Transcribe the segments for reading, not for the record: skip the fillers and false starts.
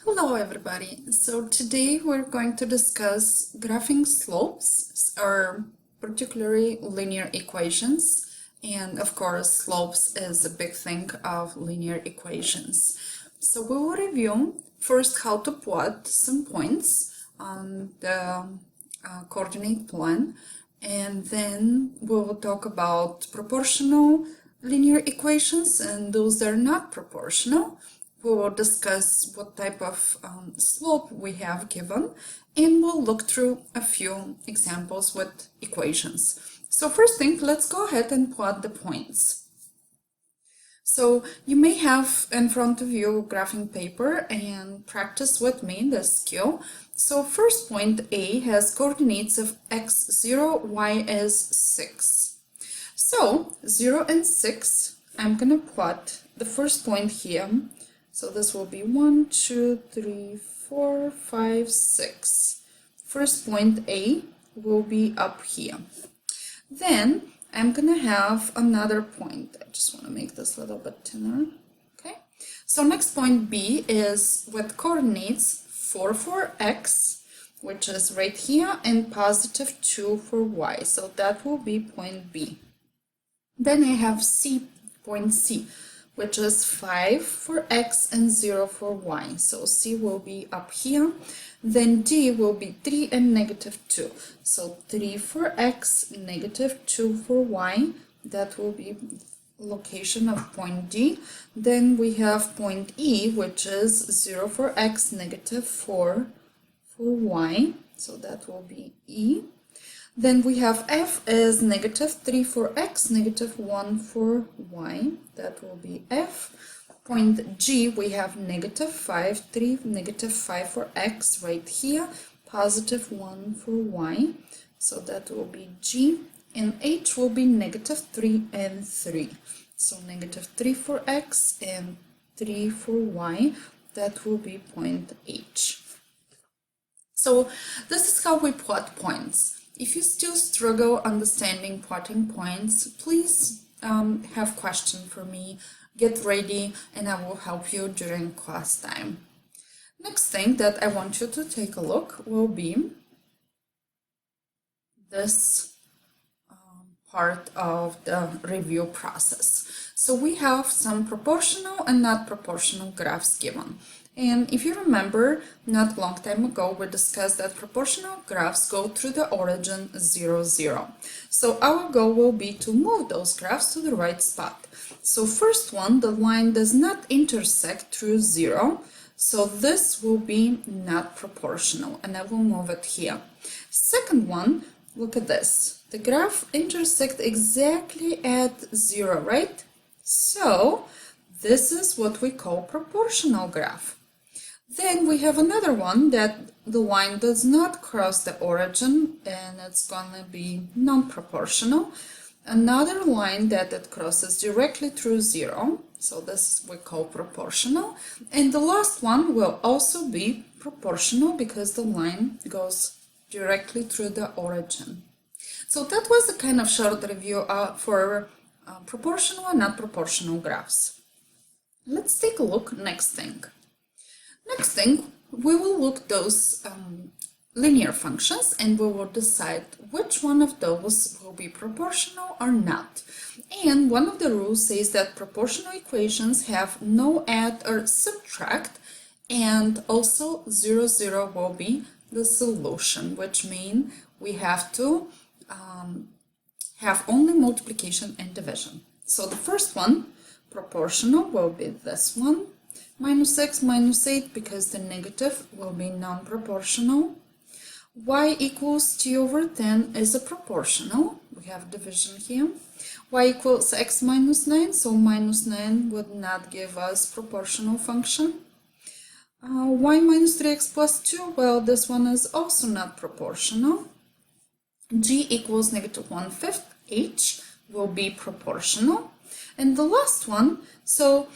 Hello everybody. So today we're going to discuss graphing slopes, or particularly linear equations. And of course, slopes is a big thing of linear equations. So we will review first how to plot some points on the coordinate plane, and then we will talk about proportional linear equations and those that are not proportional. We will discuss what type of slope we have given, and we'll look through a few examples with equations. So first thing, let's go ahead and plot the points. So you may have in front of you graphing paper and practice with me this skill. So first point A has coordinates of x0, y is 6. So 0 and 6, I'm going to plot the first point here. So this will be 1, 2, 3, 4, 5, 6. First point A will be up here. Then I'm going to have another point. I just want to make this a little bit thinner. Okay. So next point B is with coordinates 4 for x, which is right here, and positive 2 for y. So that will be point B. Then I have point C, which is 5 for x and 0 for y. So C will be up here. Then D will be 3 and negative 2. So 3 for x, negative 2 for y. That will be location of point D. Then we have point E, which is 0 for x, negative 4 for y. So that will be E. Then we have F is negative 3 for x, negative 1 for y. That will be F. Point G, we have negative 5, 3, negative 5 for x right here, positive 1 for y. So that will be G. And H will be negative 3 and 3. So negative 3 for x and 3 for y. That will be point H. So this is how we plot points. If you still struggle understanding plotting points, please have question for me, get ready, and I will help you during class time. Next thing that I want you to take a look will be this part of the review process. So we have some proportional and not proportional graphs given. And if you remember, not long time ago, we discussed that proportional graphs go through the origin 0, 0. So our goal will be to move those graphs to the right spot. So first one, the line does not intersect through 0. So this will be not proportional, and I will move it here. Second one, look at this. The graph intersects exactly at 0, right? So this is what we call proportional graph. Then we have another one that the line does not cross the origin, and it's gonna be non-proportional. Another line that it crosses directly through 0, so this we call proportional. And the last one will also be proportional because the line goes directly through the origin. So that was a kind of short review for proportional and not proportional graphs. Let's take a look next thing. Next thing, we will look those linear functions and we will decide which one of those will be proportional or not. And one of the rules says that proportional equations have no add or subtract, and also 0, 0 will be the solution, which means we have to have only multiplication and division. So the first one, proportional, will be this one. Minus x minus 8, because the negative will be non-proportional. Y equals t over 10 is a proportional. We have division here. Y equals x minus 9, so minus 9 would not give us proportional function. Y minus 3x plus 2, well, this one is also not proportional. G equals negative 1/5, h will be proportional. And the last one, so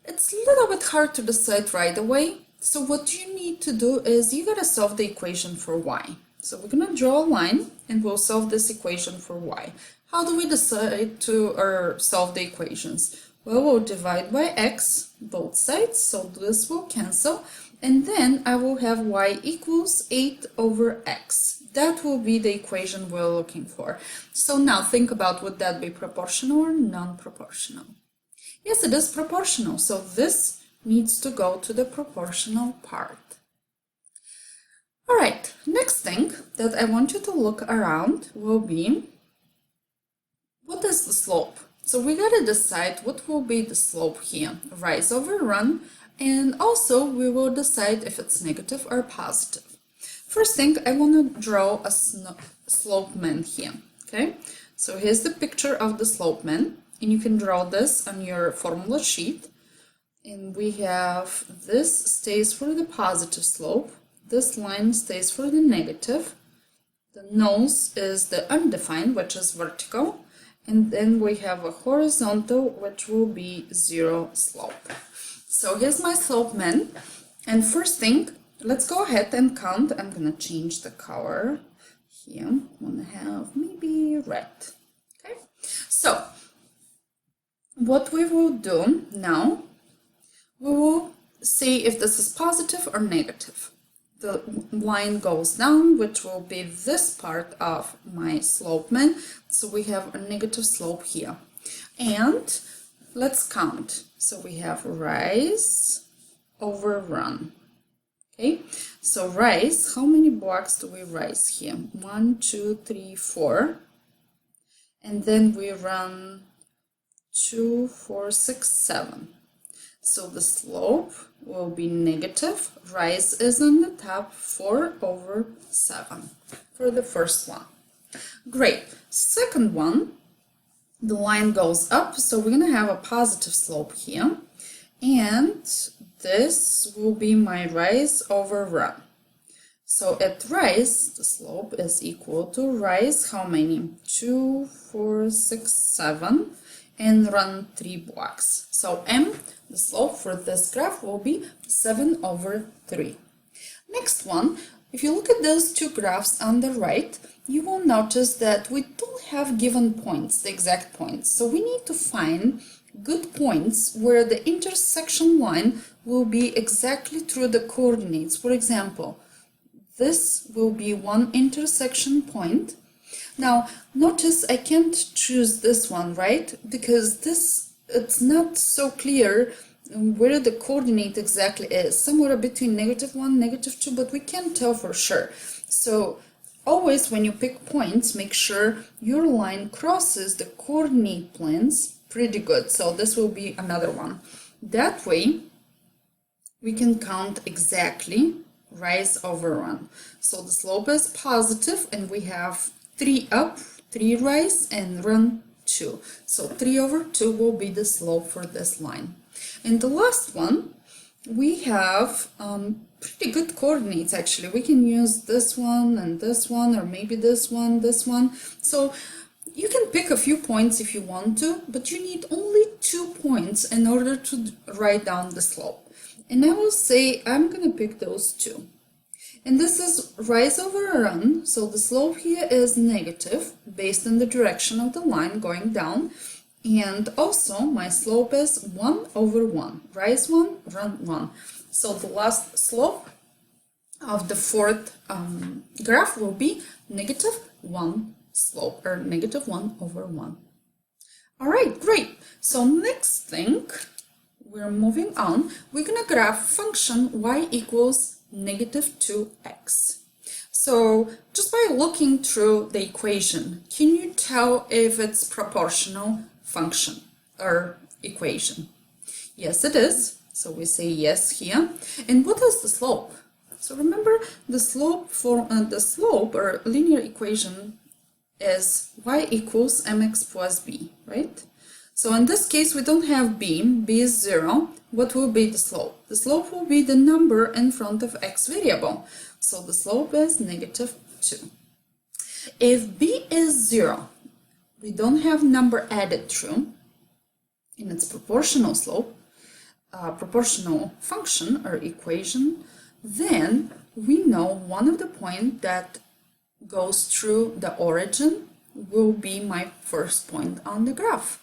it's a little bit hard to decide right away. So what you need to do is you gotta solve the equation for y. So we're gonna draw a line and we'll solve this equation for y. How do we decide to solve the equations? We will divide by x both sides, so this will cancel, and then I will have y equals 8 over x. That will be the equation we're looking for. So now think about, would that be proportional or non-proportional? Yes, it is proportional, so this needs to go to the proportional part. Alright, next thing that I want you to look around will be, what is the slope? So we gotta decide what will be the slope here, rise over run, and also we will decide if it's negative or positive. First thing, I want to draw a slope man here, okay? So here's the picture of the slope man, and you can draw this on your formula sheet. And we have this stays for the positive slope, this line stays for the negative, the nose is the undefined, which is vertical, and then we have a horizontal, which will be 0 slope. So here's my slope man, and first thing, let's go ahead and count. I'm gonna change the color here. I'm gonna have maybe red. Okay, so what we will do now, we will see if this is positive or negative. The line goes down, which will be this part of my slope man. So we have a negative slope here. And let's count. So we have rise over run. Okay, so rise, how many blocks do we rise here? 1, 2, 3, 4. And then we run 2, 4, 6, 7. So the slope will be negative. Rise is on the top, 4 over 7 for the first one. Great. Second one, the line goes up, so we're going to have a positive slope here. And this will be my rise over run. So at rise, the slope is equal to rise, how many? 2, 4, 6, 7, and run 3 blocks. So M, the slope for this graph, will be 7 over 3. Next one, if you look at those two graphs on the right, you will notice that we don't have given points, the exact points. So we need to find good points where the intersection line will be exactly through the coordinates. For example, this will be one intersection point. Now, notice I can't choose this one, right? Because this, it's not so clear where the coordinate exactly is. Somewhere between -1, -2, but we can't tell for sure. So always when you pick points, make sure your line crosses the coordinate planes pretty good. So this will be another one. That way, we can count exactly rise over run. So the slope is positive, and we have 3 up, 3 rise, and run 2. So 3 over 2 will be the slope for this line. And the last one, we have pretty good coordinates actually. We can use this one and this one, or maybe this one, this one. So you can pick a few points if you want to, but you need only 2 points in order to write down the slope. And I will say I'm going to pick those 2. And this is rise over run, so the slope here is negative based on the direction of the line going down. And also my slope is 1 over 1, rise 1, run 1. So the last slope of the fourth graph will be -1 slope, or -1 over 1. All right, great. So next thing, we're moving on. We're gonna graph function y equals -2x. So just by looking through the equation, can you tell if it's proportional function or equation? Yes, it is. So we say yes here. And what is the slope? So remember, the slope for the slope or linear equation is y equals mx plus b, right? So in this case, we don't have b. B is 0. What will be the slope? The slope will be the number in front of x variable. So the slope is -2. If b is 0, we don't have number added through, and it's proportional slope, proportional function or equation, then we know one of the points that goes through the origin will be my first point on the graph.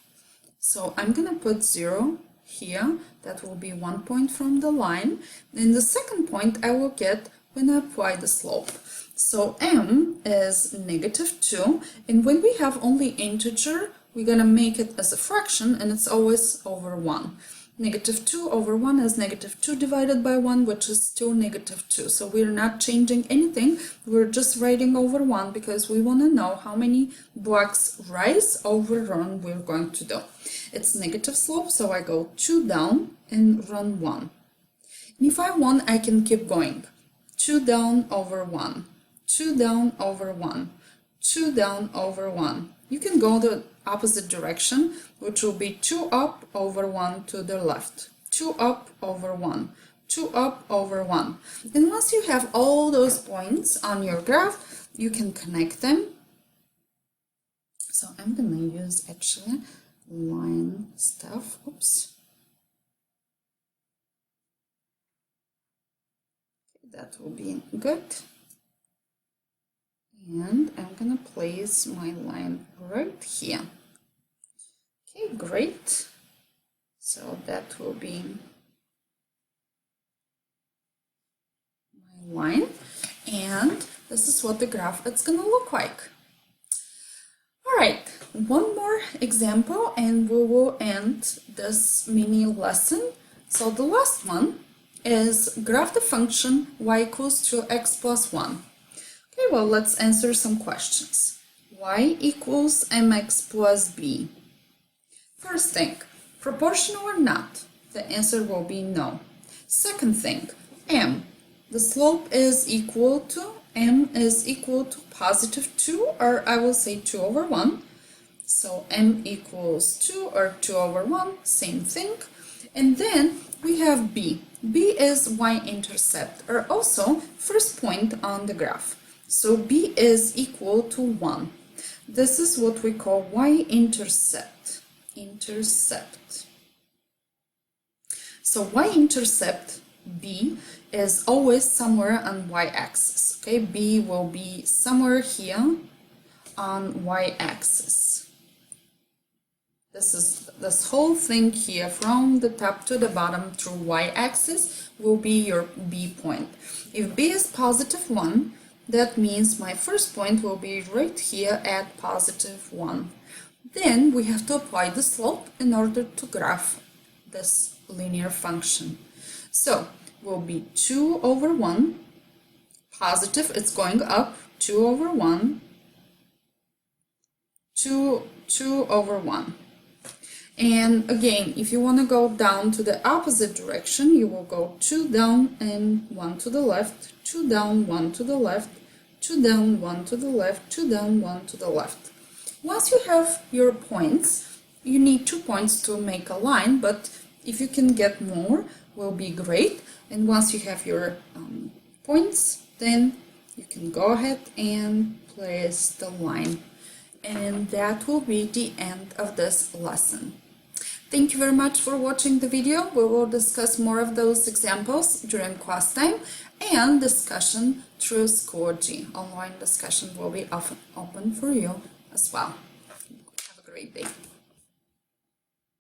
So I'm gonna put 0 here. That will be 1 point from the line. And the second point I will get when I apply the slope. So m is -2, and when we have only integer, we're gonna make it as a fraction, and it's always over 1. -2 over 1 is -2 divided by 1, which is still -2. So we're not changing anything, we're just writing over 1 because we want to know how many blocks rise over run we're going to do. It's negative slope, so I go 2 down and run 1. And if I want, I can keep going. 2 down over 1, 2 down over 1, 2 down over 1. You can go the opposite direction, which will be 2 up over 1 to the left, 2 up over 1, 2 up over 1. And once you have all those points on your graph, you can connect them. So I'm gonna use actually line stuff. Oops. That will be good. And I'm gonna place my line right here. Okay, great. So that will be my line, and this is what the graph is gonna look like. All right, one more example and we will end this mini lesson. So the last one is graph the function y equals to x plus 1. Okay, well, let's answer some questions. Y equals mx plus b. First thing, proportional or not? The answer will be no. Second thing, m. The slope is equal to, m is equal to positive 2, or I will say 2 over 1. So m equals 2 or 2 over 1, same thing. And then we have b. b is y-intercept, or also first point on the graph. So b is equal to 1. This is what we call y-intercept. So y-intercept b is always somewhere on y-axis. Okay, b will be somewhere here on y-axis. This whole thing here from the top to the bottom through y-axis will be your b point. If b is positive 1, that means my first point will be right here at positive 1. Then we have to apply the slope in order to graph this linear function. So will be 2 over 1, positive, it's going up, 2 over 1, 2 over 1. And again, if you want to go down to the opposite direction, you will go 2 down and 1 to the left, 2 down, 1 to the left, 2 down, 1 to the left, 2 down, 1 to the left. Once you have your points, you need 2 points to make a line, but if you can get more, will be great. And once you have your points, then you can go ahead and place the line. And that will be the end of this lesson. Thank you very much for watching the video. We will discuss more of those examples during class time, and discussion through Schoology. Online discussion will be open for you as well. Have a great day.